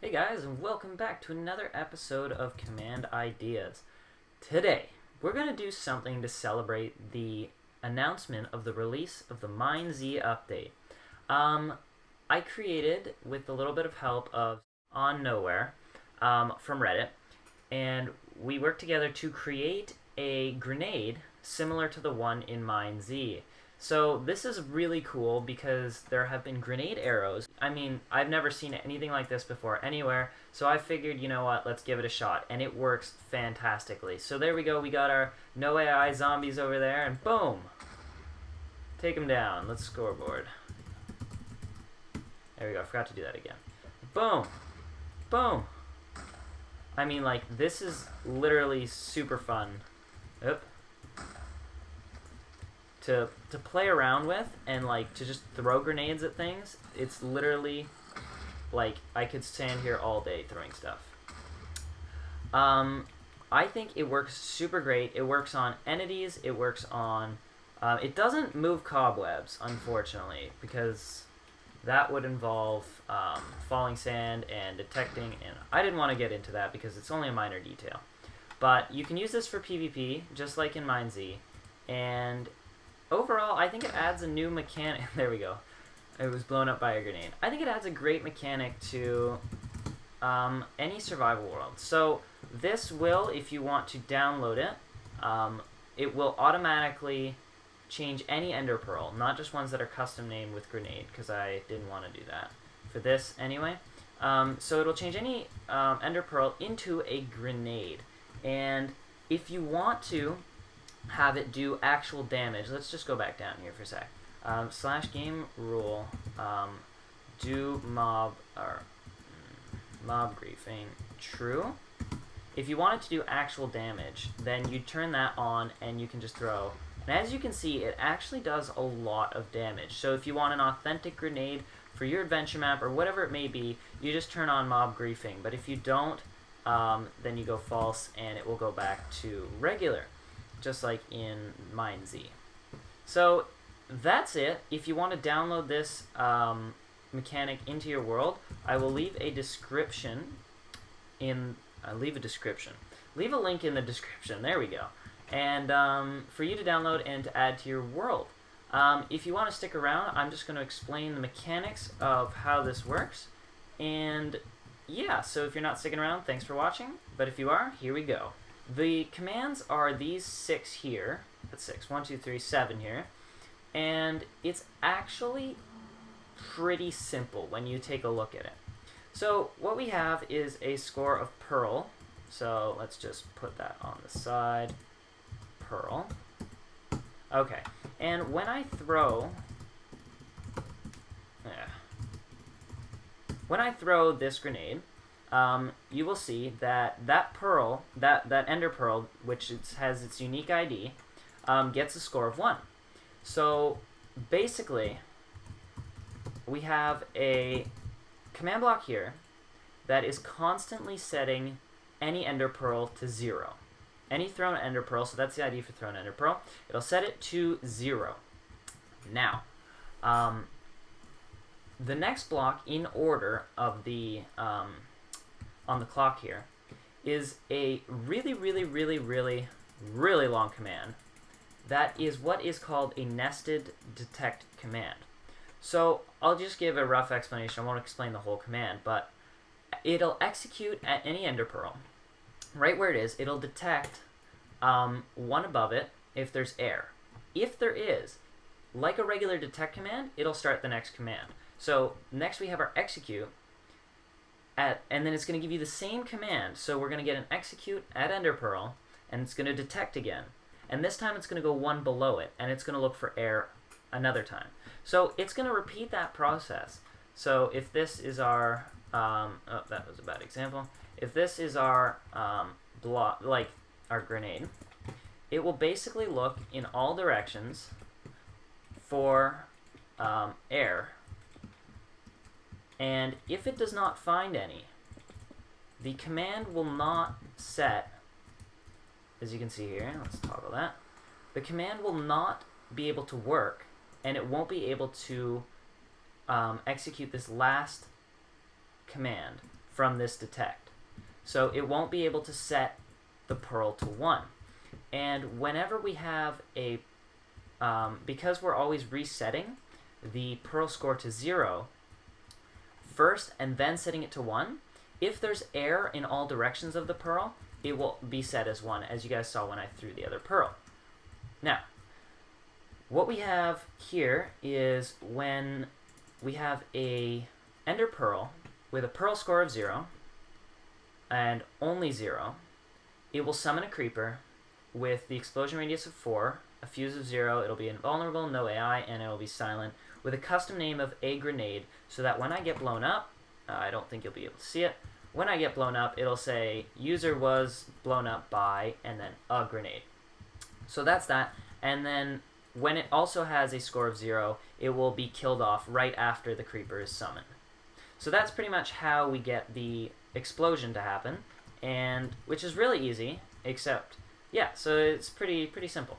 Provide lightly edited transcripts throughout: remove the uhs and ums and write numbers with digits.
Hey guys, and welcome back to another episode of Command Ideas. Today, we're going to do something to celebrate the announcement of the release of the MineZ update. I created, with a little bit of help of On Nowhere from Reddit, and we worked together to create a grenade similar to the one in MineZ. So this is really cool because there have been grenade arrows. I mean, I've never seen anything like this before anywhere, so I figured, you know what, let's give it a shot, and it works fantastically. So there we go, we got our no AI zombies over there, and boom! Take them down. Let's scoreboard. There we go, I forgot to do that again. Boom! Boom! I mean, like, this is literally super fun. Oop. To play around with and like to just throw grenades at things. It's literally like I could stand here all day throwing stuff. I think it works super great. It works on entities. It works on it doesn't move cobwebs, unfortunately, because that would involve falling sand and detecting, and I didn't want to get into that because it's only a minor detail. But you can use this for PvP just like in MineZ, and overall, I think it adds a new mechanic. There we go. It was blown up by a grenade. I think it adds a great mechanic to any survival world. So this will, if you want to download it will automatically change any Enderpearl, not just ones that are custom named with grenade, because I didn't want to do that for this anyway. So it'll change any Enderpearl into a grenade. And if you want to have it do actual damage. Let's just go back down here for a sec. Slash game rule, do mob griefing true. If you want it to do actual damage, then you turn that on and you can just throw. And as you can see, it actually does a lot of damage. So if you want an authentic grenade for your adventure map or whatever it may be, you just turn on mob griefing. But if you don't, then you go false and it will go back to regular, just like in MineZ. So that's it. If you want to download this mechanic into your world, I will leave a description leave a link in the description. There we go. And for you to download and to add to your world. If you want to stick around, I'm just going to explain the mechanics of how this works. And yeah, so if you're not sticking around, thanks for watching. But if you are, here we go. The commands are these 6 here. That's 6. 1, 2, 3, 7 here. And it's actually pretty simple when you take a look at it. So what we have is a score of Pearl. So let's just put that on the side. Pearl. Okay. And when I throw this grenade, you will see that pearl, that ender pearl, which has its unique ID, gets a score of 1. So basically, we have a command block here that is constantly setting any ender pearl to 0. Any thrown ender pearl, so that's the ID for thrown ender pearl, it'll set it to 0. Now, the next block in order of the on the clock here is a really long command that is what is called a nested detect command. So I'll just give a rough explanation. I won't explain the whole command, but it'll execute at any ender pearl. Right where it is, it'll detect one above it if there's air. If there is, like a regular detect command, it'll start the next command. So next we have our execute, and then it's going to give you the same command. So we're going to get an execute at Enderpearl, and it's going to detect again. And this time it's going to go 1 below it, and it's going to look for air another time. So it's going to repeat that process. So if this is our, oh, that was a bad example. If this is our block, like our grenade, it will basically look in all directions for air. And if it does not find any, the command will not set, as you can see here, let's toggle that, the command will not be able to work, and it won't be able to execute this last command from this detect. So it won't be able to set the pearl to 1. And whenever we have a, because we're always resetting the pearl score to 0 first and then setting it to 1, if there's air in all directions of the pearl, it will be set as 1, as you guys saw when I threw the other pearl. Now, what we have here is when we have a ender pearl with a pearl score of 0 and only 0, it will summon a creeper with the explosion radius of 4, a fuse of 0, it'll be invulnerable, no AI, and it'll be silent, with a custom name of a grenade, so that when I get blown up, I don't think you'll be able to see it, when I get blown up, it'll say user was blown up by, and then a grenade. So that's that, and then when it also has a score of 0, it will be killed off right after the creeper is summoned. So that's pretty much how we get the explosion to happen, and which is really easy, except, yeah, so it's pretty simple.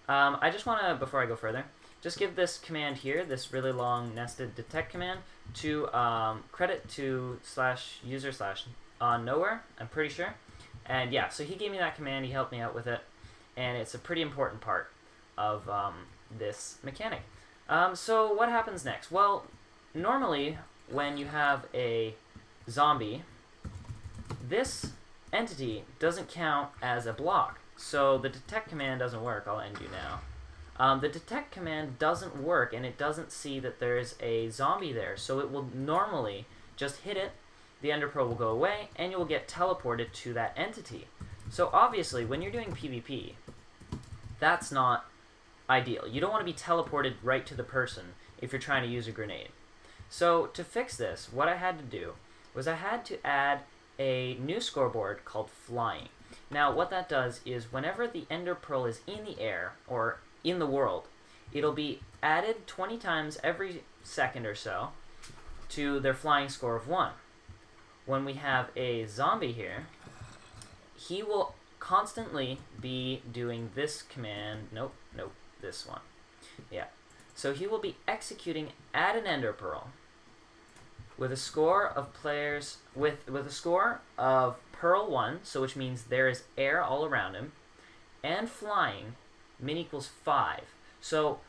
I just want to, before I go further, just give this command here, this really long nested detect command, to credit to /user /nowhere, I'm pretty sure. And yeah, so he gave me that command, he helped me out with it, and it's a pretty important part of this mechanic. So what happens next? Well, normally when you have a zombie, this entity doesn't count as a block. So the detect command doesn't work. I'll end you now. The detect command doesn't work, and it doesn't see that there's a zombie there. So it will normally just hit it, the ender pearl will go away, and you will get teleported to that entity. So obviously, when you're doing PvP, that's not ideal. You don't want to be teleported right to the person if you're trying to use a grenade. So to fix this, what I had to do was I had to add a new scoreboard called flying. Now what that does is whenever the ender pearl is in the air or in the world, it'll be added 20 times every second or so to their flying score of 1. When we have a zombie here, he will constantly be doing this command, nope, this one. Yeah. So he will be executing at an ender pearl with a score of players with a score of pearl 1, so which means there is air all around him, and flying, min equals 5. So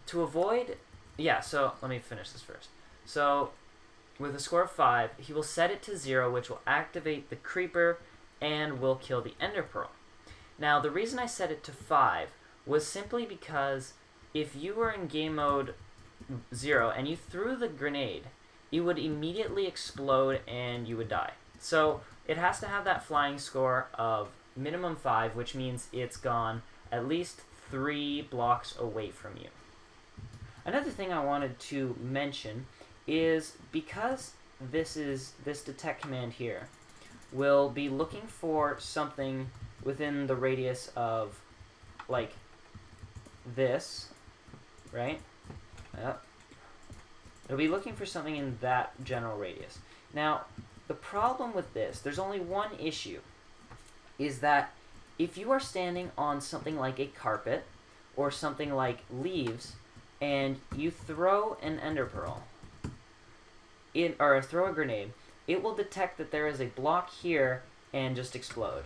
to avoid, yeah, so let me finish this first. So with a score of 5, he will set it to 0, which will activate the creeper and will kill the ender pearl. Now the reason I set it to 5 was simply because if you were in game mode 0 and you threw the grenade, it would immediately explode and you would die. So it has to have that flying score of minimum 5, which means it's gone at least 3 blocks away from you. Another thing I wanted to mention is because this detect command here will be looking for something within the radius of like this, right? It'll be looking for something in that general radius. Now, the problem with this, there's only one issue, is that if you are standing on something like a carpet or something like leaves and you throw an ender pearl, or throw a grenade, it will detect that there is a block here and just explode.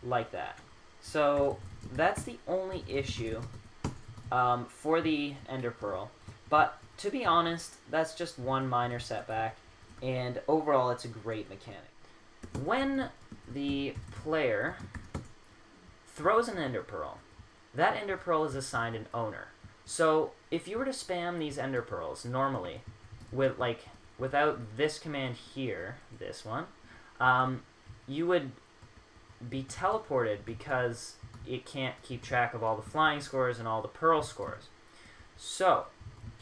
Like that. So that's the only issue for the ender pearl. But to be honest, that's just one minor setback, and overall it's a great mechanic. When the player throws an ender pearl, that ender pearl is assigned an owner. So if you were to spam these ender pearls normally, without this command here, this one, you would be teleported because it can't keep track of all the flying scores and all the pearl scores. So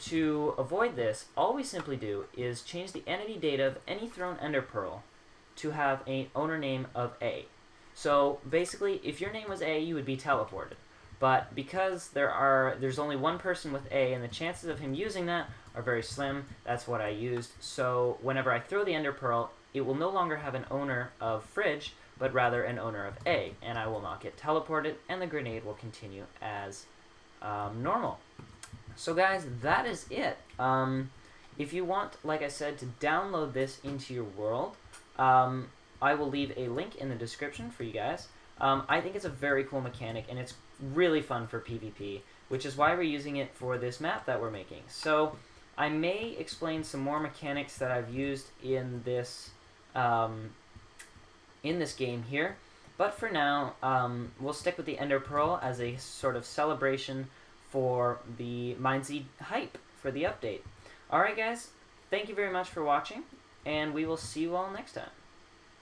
to avoid this, all we simply do is change the entity data of any thrown ender pearl to have an owner name of A. So basically, if your name was A, you would be teleported. But because there's only one person with A, and the chances of him using that are very slim, that's what I used. So whenever I throw the ender pearl, it will no longer have an owner of fridge, but rather an owner of A, and I will not get teleported, and the grenade will continue as normal. So guys, that is it. If you want, like I said, to download this into your world, I will leave a link in the description for you guys. I think it's a very cool mechanic, and it's really fun for PvP, which is why we're using it for this map that we're making. So I may explain some more mechanics that I've used in this game here, but for now, we'll stick with the Enderpearl as a sort of celebration for the MineZ hype for the update. Alright guys, thank you very much for watching, and we will see you all next time.